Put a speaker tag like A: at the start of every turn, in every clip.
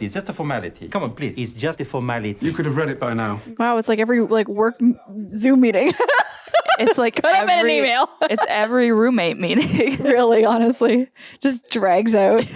A: It's just a formality. Come on, please. It's just a formality.
B: You could have read it by now.
C: Wow, it's like every work Zoom meeting.
D: It's like
C: Could have been an email.
D: It's every roommate meeting.
C: Really, honestly. Just drags out.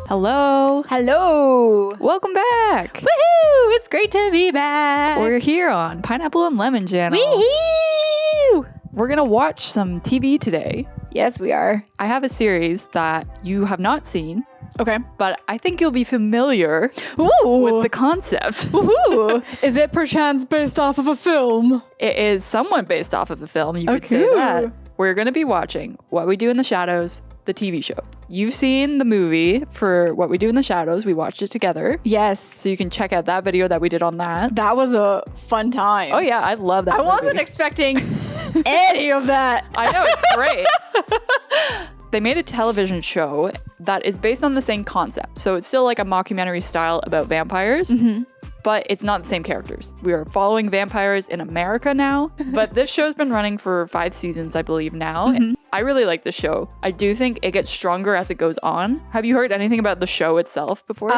D: Hello.
C: Hello.
D: Welcome back.
C: Woohoo! It's great to be back.
D: We're here on Pineapple and Lemon Channel.
C: Wee-hoo!
D: We're going to watch some TV today.
C: Yes, we are.
D: I have a series that you have not seen,
C: Okay.
D: but I think you'll be familiar
C: Ooh.
D: with the concept.
C: Woohoo! Is it perchance based off of a film?
D: It is somewhat based off of a film, you could say
C: Okay.
D: that. We're going to be watching What We Do in the Shadows, the TV show. You've seen the movie for What We Do in the Shadows. We watched it together.
C: Yes.
D: So you can check out that video that we did on that.
C: That was a fun time.
D: Oh yeah, I love that
C: I wasn't
D: movie.
C: expecting any of that.
D: I know, it's great. They made a television show that is based on the same concept. So it's still like a mockumentary style about vampires, but it's not the same characters. We are following vampires in America now, but this show's been running for 5 seasons, I believe now. I really like the show. I do think it gets stronger as it goes on. Have you heard anything about the show itself before?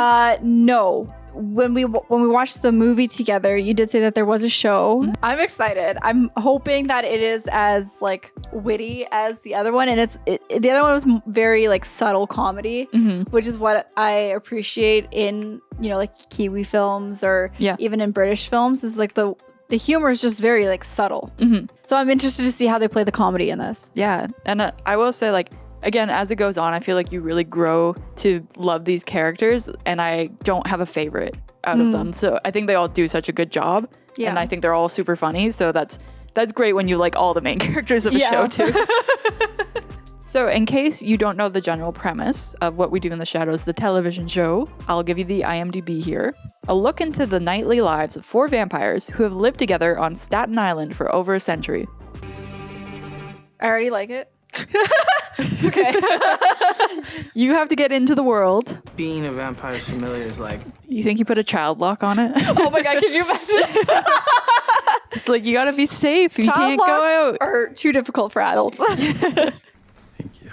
C: No. When we watched the movie together, you did say that there was a show. I'm excited. I'm hoping that it is as like witty as the other one, and the other one was very like subtle comedy, which is what I appreciate in like Kiwi films or even in British films. Is like the humor is just very like subtle. So I'm interested to see how they play the comedy in this.
D: Yeah, and I will say, like, again, as it goes on, I feel like you really grow to love these characters, and I don't have a favorite out of them. So I think they all do such a good job, and I think they're all super funny. So that's great when you like all the main characters of a show too. So in case you don't know the general premise of What We Do in the Shadows, the television show, I'll give you the IMDb here. A look into the nightly lives of 4 vampires who have lived together on Staten Island for over a century.
C: I already like it. Okay.
D: You have to get into the world.
E: Being a vampire is familiar is like...
D: You think you put a child lock on it?
C: Oh my god, could you imagine?
D: It's like, you gotta be safe. You
C: Child
D: can't
C: locks
D: go out.
C: are too difficult for adults.
A: Thank you.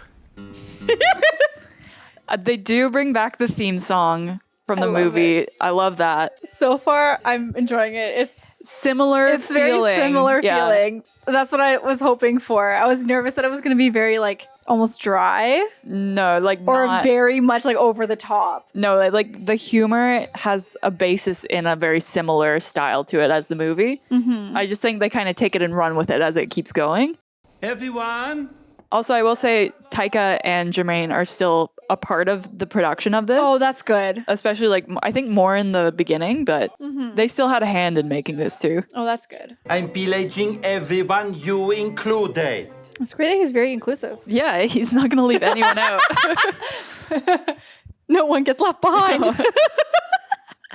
D: They do bring back the theme song from the
C: love
D: movie.
C: it.
D: I love that.
C: So far, I'm enjoying it. It's
D: Similar feeling.
C: very similar
D: Yeah.
C: feeling. That's what I was hoping for. I was nervous that it was going to be very like almost dry
D: No, like
C: or
D: not.
C: very much like over the top.
D: No, like the humor has a basis in a very similar style to it as the movie. I just think they kind of take it and run with it as it keeps going.
A: Everyone!
D: Also, I will say Taika and Jermaine are still a part of the production of this.
C: Oh, that's good.
D: Especially like, I think more in the beginning, but they still had a hand in making this too.
C: Oh, that's good.
A: I'm pillaging everyone, you included.
C: It's great that he's very inclusive.
D: Yeah, he's not going to leave anyone out.
C: No one gets left behind.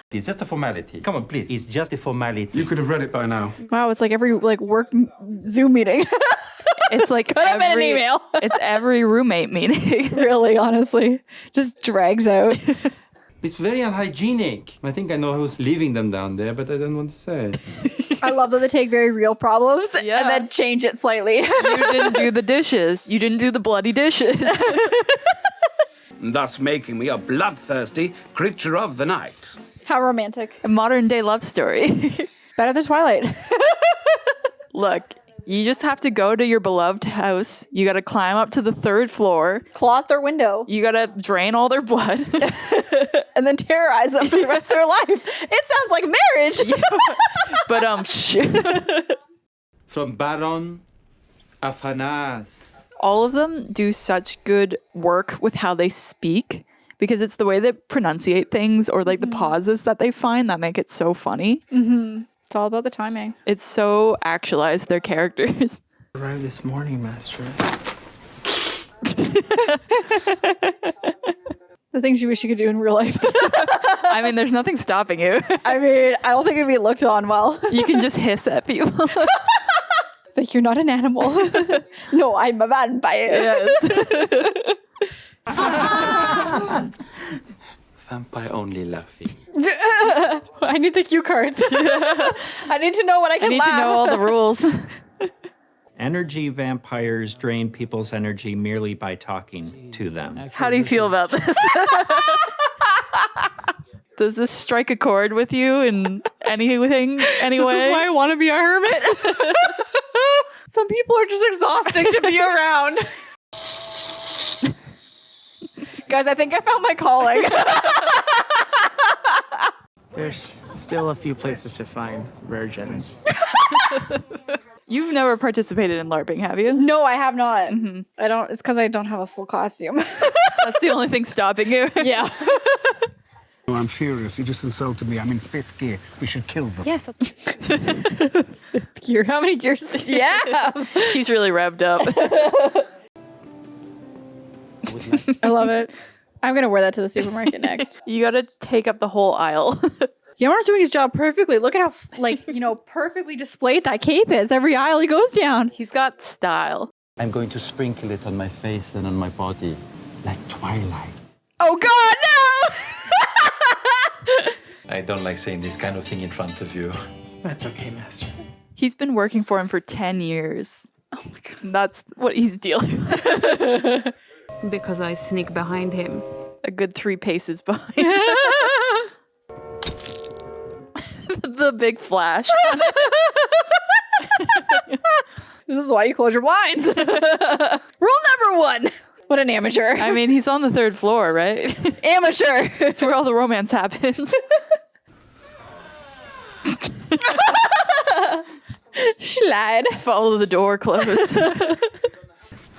A: It's just a formality. Come on, please. It's just a formality.
B: You could have read it by now.
C: Wow, it's like every work Zoom meeting.
D: It's like
C: Could have been an email.
D: It's every roommate meeting.
C: Really, honestly. Just drags out.
A: It's very unhygienic. I think I know who's leaving them down there, but I don't want to say.
C: I love that they take very real problems
D: Yeah.
C: and then change it slightly.
D: You didn't do the dishes. You didn't do the bloody dishes.
E: thus making me a bloodthirsty creature of the night.
C: How romantic.
D: A modern day love story.
C: Better than Twilight.
D: Look, you just have to go to your beloved house. You got to climb up to the 3rd floor.
C: Claw their window.
D: You got to drain all their blood.
C: And then terrorize them for the rest of their life. It sounds like marriage.
D: But
A: From Baron Afanas.
D: all of them do such good work with how they speak, because it's the way they pronunciate things or like the pauses that they find that make it so funny.
C: It's all about the timing.
D: It's so actualized, their characters.
E: Arrived this morning, Master.
C: The things you wish you could do in real life.
D: I mean, there's nothing stopping you.
C: I mean, I don't think it'd be looked on well.
D: You can just hiss at people.
C: Like, you're not an animal. No, I'm a vampire.
D: Yes.
A: Vampire only laughing.
C: I need the cue cards. I need to know when I
D: I
C: can
D: need
C: laugh.
D: to know all the rules.
F: Energy vampires drain people's energy merely by talking to them.
D: How do you feel about this? Does this strike a chord with you in anything, any way?
C: This is why I want to be a hermit. Some people are just exhausting to be around. Guys, I think I found my calling.
G: There's still a few places to find rare gems.
D: You've never participated in LARPing, have you?
C: No, I have not. Mm-hmm. I don't. It's because I don't have a full costume.
D: That's the only thing stopping you.
C: Yeah.
E: Oh, I'm furious. He just insulted me. I'm in 5th gear. We should kill them.
C: Yes. Gear. How many gears do you have?
D: He's really revved up.
C: I love it. I'm gonna wear that to the supermarket next.
D: You gotta take up the whole aisle.
C: Guillermo's doing his job perfectly. Look at how, perfectly displayed that cape is. Every aisle he goes down.
D: He's got style.
A: I'm going to sprinkle it on my face and on my body, like twilight.
C: Oh God, no!
H: I don't like saying this kind of thing in front of you.
G: That's okay, Master.
D: He's been working for him for 10 years. Oh my God. That's what he's dealing with.
I: Because I sneak behind him.
D: A good 3 paces behind. The big flash.
C: This is why you close your blinds. Rule number 1. What an amateur.
D: I mean, he's on the 3rd floor, right?
C: Amateur.
D: It's where all the romance happens.
C: Slide.
D: Follow the door closed.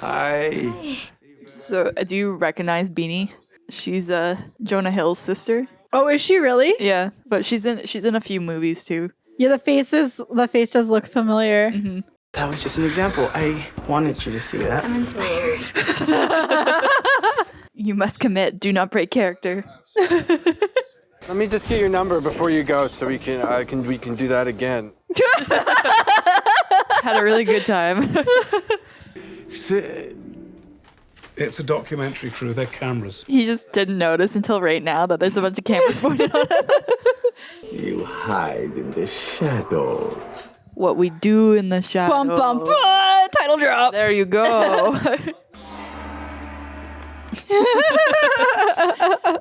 A: Hi.
D: So, do you recognize Beanie? She's Jonah Hill's sister.
C: Oh, is she really?
D: Yeah, but she's in a few movies too.
C: Yeah, the face does look familiar.
D: Mm-hmm.
G: That was just an example. I wanted you to see that.
I: I'm inspired.
D: You must commit. Do not break character.
B: Let me just get your number before you go, so we can do that again.
D: Had a really good time.
E: It's a documentary crew. They're cameras.
D: He just didn't notice until right now that there's a bunch of cameras pointed on him.
J: You hide in the shadows.
D: What we do in the shadows.
C: Bum bum bum. Title drop.
D: There you go.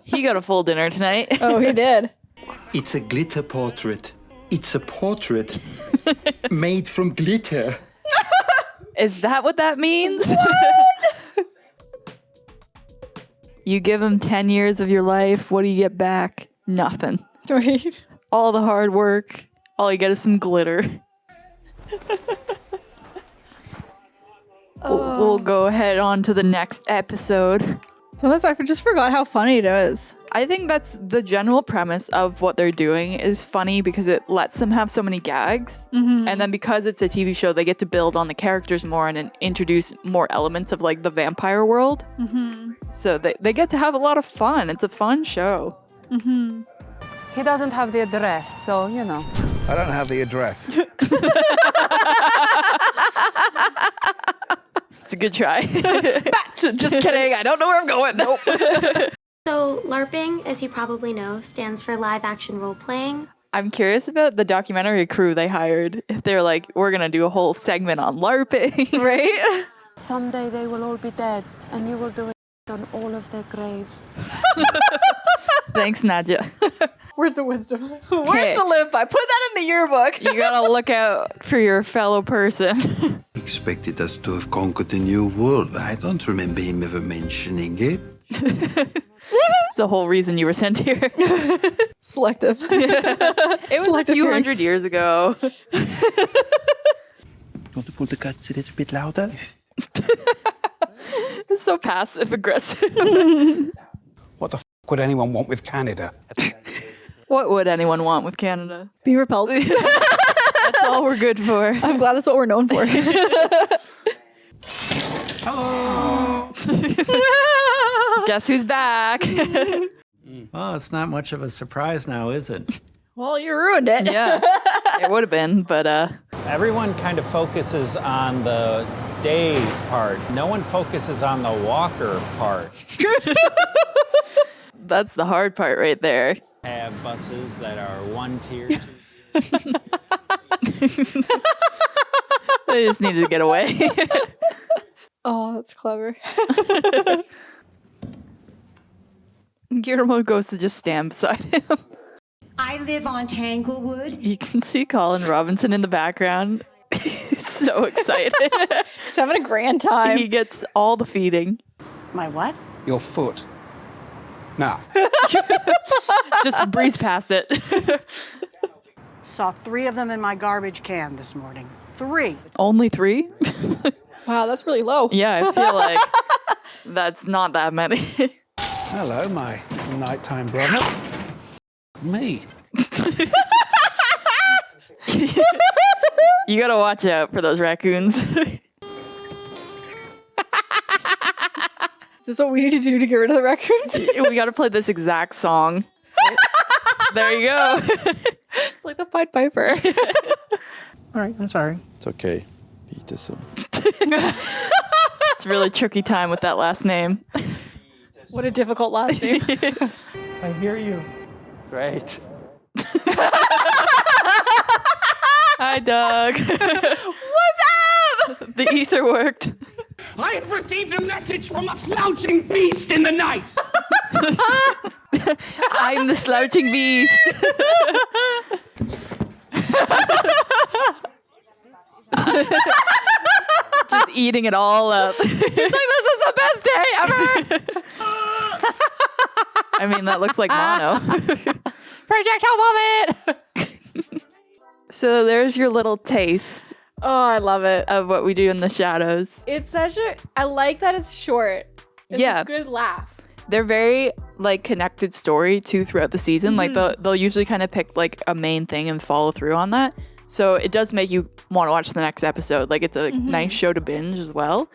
D: He got a full dinner tonight.
C: Oh, he did.
A: It's a glitter portrait. It's a portrait made from glitter.
D: Is that what that means? You give him 10 years of your life. What do you get back? Nothing.
C: Right.
D: All the hard work. All you get is some glitter. We'll go ahead on to the next episode.
C: So I just forgot how funny it is.
D: I think that's the general premise of what they're doing is funny because it lets them have so many gags. Mm-hmm. And then because it's a TV show, they get to build on the characters more and introduce more elements of like the vampire world. Mm-hmm. So they get to have a lot of fun. It's a fun show.
C: Mm-hmm.
I: He doesn't have the address, so, you know.
E: I don't have the address.
D: It's a good try.
C: Just kidding. I don't know where I'm going. Nope.
K: So, LARPing, as you probably know, stands for live action role playing.
D: I'm curious about the documentary crew they hired. If they're like, we're going to do a whole segment on LARPing.
C: Right?
I: Someday they will all be dead, and you will do it on all of their graves.
D: Thanks, Nadia.
C: Words of wisdom. Words to live by. Put that in the yearbook.
D: You gotta look out for your fellow person.
J: Expected us to have conquered the new world. I don't remember him ever mentioning it.
D: The whole reason you were sent here.
C: Selective.
D: It was
C: Selective
D: a few
C: hearing.
D: hundred years ago.
J: Want to pull the cuts a little bit louder?
D: It's so passive aggressive.
E: What the would anyone want with Canada?
D: What would anyone want with Canada?
C: Be repelled.
D: That's all we're good for.
C: I'm glad that's what we're known for.
F: Hello.
D: Guess who's back?
F: Well, it's not much of a surprise now, is it?
C: Well, you ruined it.
D: Yeah, it would have been, but
F: Everyone kind of focuses on the day part. No one focuses on the walker part.
D: that's the hard part right there.
F: Have buses that are 1 tier, 2
D: They just needed to get away.
C: Oh, that's clever.
D: Guillermo goes to just stand beside him.
L: I live on Tanglewood.
D: You can see Colin Robinson in the background. He's so excited.
C: He's having a grand time.
D: He gets all the feeding.
L: My what?
E: Your foot. Now.
D: Just breeze past it.
L: Saw 3 of them in my garbage can this morning. 3.
D: Only 3?
C: Wow, that's really low.
D: Yeah, I feel like that's not that many.
E: Hello, my nighttime brother. Me.
D: You gotta watch out for those raccoons.
C: Is this what we need to do to get rid of the raccoons?
D: We gotta play this exact song. There you go.
C: It's like the Pied Piper.
E: All right, I'm sorry.
J: It's okay, Peterson.
D: It's a really tricky time with that last name.
C: What a difficult last name.
E: I hear you.
A: Great.
D: Hi, Doug. What's up? The ether worked.
M: I have received a message from a slouching beast in the night.
D: I'm the slouching beast. Just eating it all up. He's like, this is the best day ever. I mean, that looks like mono.
C: Projectile vomit.
D: So there's your little taste
C: Oh, I love it.
D: of what we do in the shadows.
C: It's such a. I like that it's short. It's
D: Yeah.
C: a good laugh.
D: They're very like connected story too throughout the season. Like they'll usually kind of pick like a main thing and follow through on that. So it does make you want to watch the next episode. Like it's a nice show to binge as well.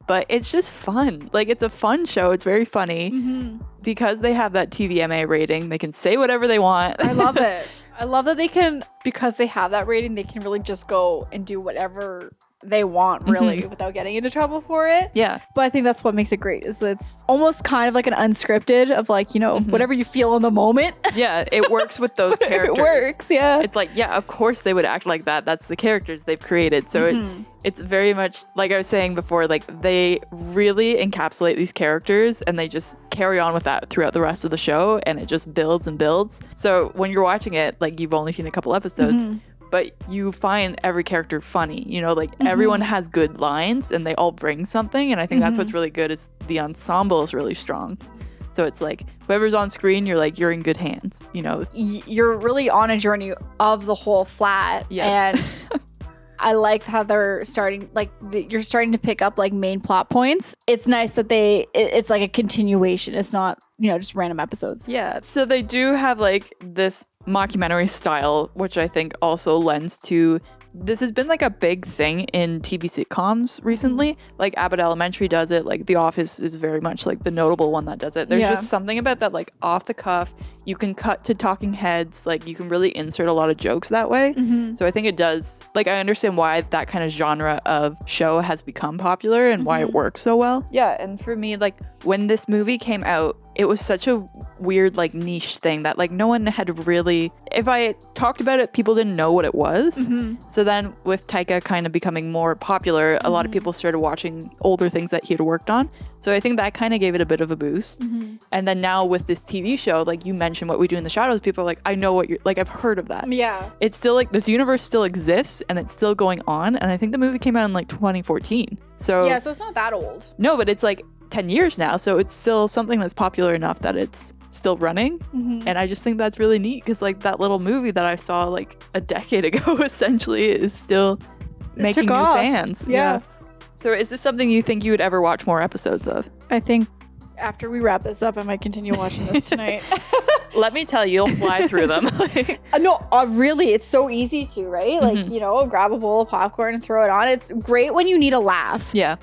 D: But it's just fun. Like it's a fun show. It's very funny because they have that TVMA rating. They can say whatever they want.
C: I love it. I love that they can, because they have that rating, they can really just go and do whatever they want, really, without getting into trouble for it.
D: Yeah.
C: But I think that's what makes it great, is it's almost kind of like an unscripted of like, you know, whatever you feel in the moment.
D: Yeah, it works with those characters.
C: It works, yeah.
D: It's like, yeah, of course they would act like that. That's the characters they've created. So it's very much, like I was saying before, like they really encapsulate these characters and they just carry on with that throughout the rest of the show, and it just builds and builds. So when you're watching it, like you've only seen a couple episodes, but you find every character funny, you know, like everyone has good lines and they all bring something. And I think that's what's really good, is the ensemble is really strong. So it's like whoever's on screen, you're like, you're in good hands, you know.
C: You're really on a journey of the whole flat.
D: Yes.
C: And I like how they're starting, like you're starting to pick up like main plot points. It's nice that it's like a continuation. It's not, you know, just random episodes.
D: Yeah. So they do have like this mockumentary style, which I think also lends to, this has been like a big thing in TV sitcoms recently. Like Abbott Elementary does it. Like The Office is very much like the notable one that does it. There's just something about that, like off the cuff. You can cut to talking heads. Like you can really insert a lot of jokes that way. So I think it does, like I understand why that kind of genre of show has become popular and why it works so well. Yeah. And for me, like when this movie came out, it was such a weird like niche thing that like no one had really, if I talked about it, people didn't know what it was. So then with Taika kind of becoming more popular, a lot of people started watching older things that he had worked on. So I think that kind of gave it a bit of a boost. And then now with this TV show, like you mentioned What We Do in the Shadows, people are like, I know what you're, like I've heard of that.
C: Yeah.
D: It's still like, this universe still exists and it's still going on. And I think the movie came out in like 2014. So
C: Yeah, so it's not that old.
D: no, but it's like 10 years now. So it's still something that's popular enough that it's still running. And I just think that's really neat, because like that little movie that I saw like a decade ago essentially is still making new fans.
C: Yeah.
D: So is this something you think you would ever watch more episodes of?
C: I think after we wrap this up, I might continue watching this tonight.
D: Let me tell you, you'll fly through them.
C: No, really, it's so easy to, right? Like, you know, grab a bowl of popcorn and throw it on. It's great when you need a laugh.
D: Yeah.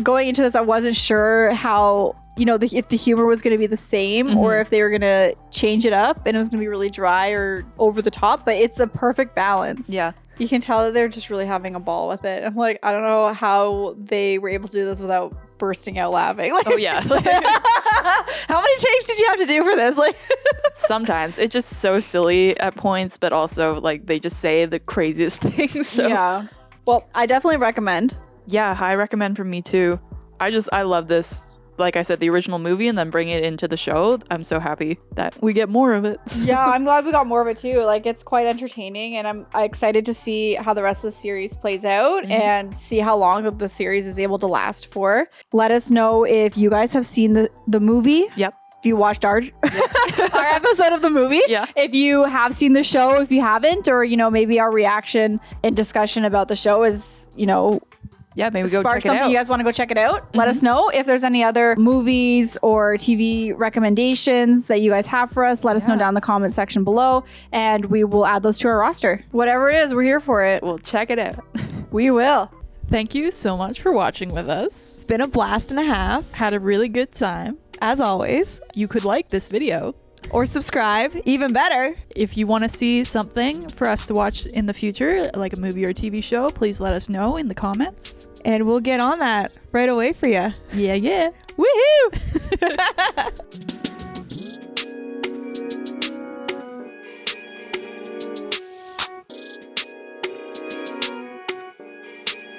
C: Going into this, I wasn't sure how, you know, if the humor was going to be the same or if they were going to change it up and it was going to be really dry or over the top, but it's a perfect balance.
D: Yeah.
C: You can tell that they're just really having a ball with it. I'm like, I don't know how they were able to do this without bursting out laughing. Like,
D: Oh yeah.
C: how many takes did you have to do for this? Like,
D: Sometimes it's just so silly at points, but also like they just say the craziest things. So
C: yeah. Well, I definitely recommend.
D: Yeah, high recommend from me too. I love this. Like I said, the original movie and then bring it into the show. I'm so happy that we get more of it.
C: Yeah, I'm glad we got more of it too. Like, it's quite entertaining, and I'm excited to see how the rest of the series plays out and see how long the series is able to last for. Let us know if you guys have seen the movie.
D: Yep.
C: If you watched our episode of the movie.
D: Yeah.
C: If you have seen the show, if you haven't, or, maybe our reaction and discussion about the show is,
D: yeah, maybe go
C: spark
D: check it
C: something
D: out.
C: you guys want to go check it out. Let us know if there's any other movies or TV recommendations that you guys have for us. Let us know down in the comment section below, and we will add those to our roster. Whatever it is, we're here for it.
D: We'll check it out.
C: We will.
D: Thank you so much for watching with us.
N: It's been a blast and a half.
D: Had a really good time.
N: As always.
D: You could like this video.
N: Or subscribe, even better.
D: If you want to see something for us to watch in the future, like a movie or TV show, please let us know in the comments.
N: And we'll get on that right away for you.
D: Yeah.
N: Woohoo!